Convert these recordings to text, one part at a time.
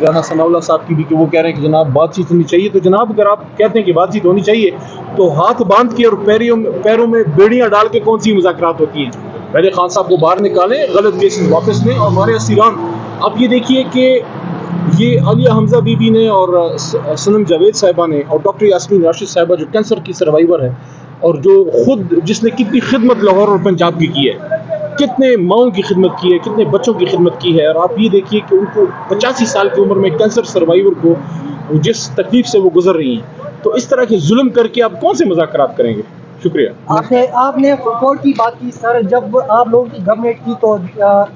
رانا ثناء اللہ صاحب کی بھی کہ وہ کہہ رہے ہیں کہ جناب بات چیت ہونی چاہیے. تو جناب اگر آپ کہتے ہیں کہ بات چیت ہونی چاہیے تو ہاتھ باندھ کے اور پیروں میں بیڑیاں ڈال کے کون سی مذاکرات ہوتی ہیں؟ پہلے خان صاحب کو باہر نکالیں, غلط کیسز واپس لیں, اور ہمارے اسیران اب یہ دیکھیے کہ یہ عالیہ حمزہ بی بی نے اور سنم جاوید صاحبہ نے اور ڈاکٹر یاسمین راشد صاحبہ جو کینسر کی سروائیور ہے اور جو خود جس نے کتنی خدمت لاہور اور پنجاب کی ہے, کتنے ماؤں کی خدمت کی ہے, کتنے بچوں کی خدمت کی ہے, اور آپ یہ دیکھیے کہ ان کو 85 سال کی عمر میں کینسر سروائیور کو جس تکلیف سے وہ گزر رہی ہیں, تو اس طرح کے ظلم کر کے آپ کون سے مذاکرات کریں گے؟ شکریہ. آپ نے فوٹ کی بات کی سر, جب آپ لوگوں کی گورنمنٹ کی تو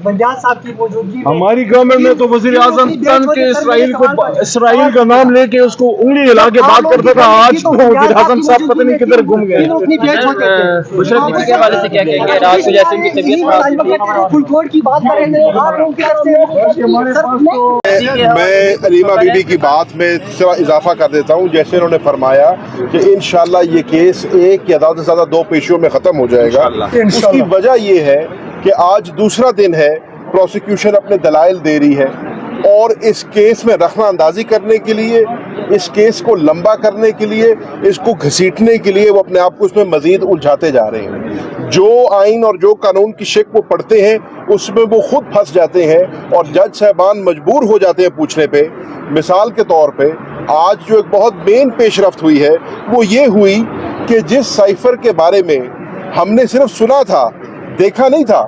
بنجال صاحب کی موجودگی ہماری گورنمنٹ میں تو وزیر اعظم تن کے اسرائیل کا نام لے کے اس کو انگلی ہلا کے بات کرتا تھا, آج تو وزیر اعظم صاحب پتہ نہیں کدھر گم گئے. بشرا صدیقی کے حوالے سے کیا کہیں گے؟ رات کو جیسے ان کی طبیعت فل کوٹ کی بات کر رہے ہیں آپ لوگوں کی طرف سے. میں علیمہ بی بی کی بات میں تھوڑا اضافہ کر دیتا ہوں. جیسے انہوں نے فرمایا کہ انشاءاللہ یہ کیس ایک یا زیادہ سے زیادہ 2 پیشیوں میں ختم ہو جائے گا. اس کی وجہ یہ ہے کہ آج دوسرا دن ہے, پروسیکیوشن اپنے دلائل دے رہی ہے, اور اس کیس میں رخنہ اندازی کرنے کے لیے, اس کیس کو لمبا کرنے کے لیے, اس کو گھسیٹنے کے لیے وہ اپنے آپ کو اس میں مزید الجھاتے جا رہے ہیں. جو آئین اور جو قانون کی شک وہ پڑھتے ہیں اس میں وہ خود پھنس جاتے ہیں, اور جج صاحبان مجبور ہو جاتے ہیں پوچھنے پہ. مثال کے طور پہ آج جو ایک بہت مین پیش رفت ہوئی ہے وہ یہ ہوئی کہ جس سائفر کے بارے میں ہم نے صرف سنا تھا, دیکھا نہیں تھا,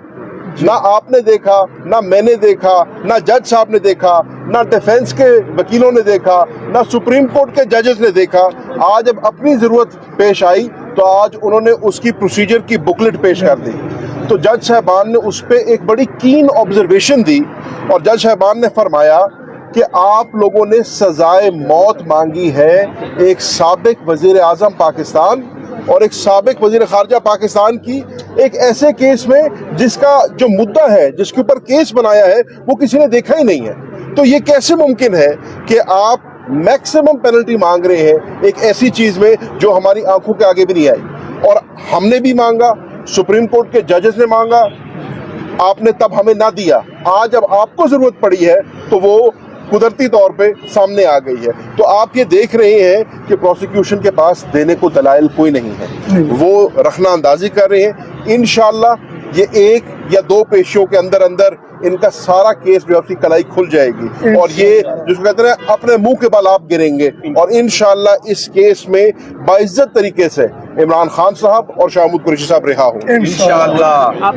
نہ آپ نے دیکھا, نہ میں نے دیکھا, نہ جج صاحب نے دیکھا, نہ ڈیفینس کے وکیلوں نے دیکھا, نہ سپریم کورٹ کے ججز نے دیکھا. آج اب اپنی ضرورت پیش آئی تو آج انہوں نے اس کی پروسیجر کی بکلٹ پیش کر دی. تو جج صاحبان نے اس پہ ایک بڑی کین آبزرویشن دی, اور جج صاحبان نے فرمایا کہ آپ لوگوں نے سزائے موت مانگی ہے ایک سابق وزیر اعظم پاکستان اور ایک سابق وزیر خارجہ پاکستان کی, ایک ایسے کیس میں جس کا جو مدعا ہے, جس کے اوپر کیس بنایا ہے, وہ کسی نے دیکھا ہی نہیں ہے. تو یہ کیسے ممکن ہے کہ آپ میکسیمم پینلٹی مانگ رہے ہیں ایک ایسی چیز میں جو ہماری آنکھوں کے آگے بھی نہیں آئی؟ اور ہم نے بھی مانگا, سپریم کورٹ کے ججز نے مانگا, آپ نے تب ہمیں نہ دیا. آج جب آپ کو ضرورت پڑی ہے تو وہ قدرتی طور پہ سامنے آ گئی ہے. تو آپ یہ دیکھ رہے ہیں کہ پروسیکیوشن کے پاس دینے کو دلائل کوئی نہیں ہے, وہ رخنہ اندازی کر رہے ہیں. انشاءاللہ یہ 1 یا 2 پیشیوں کے اندر ان کا سارا کیس جو ہے اس کی کلائی کھل جائے گی, اور یہ جس کو کہتے ہیں اپنے منہ کے بال آپ گریں گے. اور انشاءاللہ اس کیس میں باعزت طریقے سے عمران خان صاحب اور شاہ محمود قریشی صاحب رہا ہوں انشاءاللہ.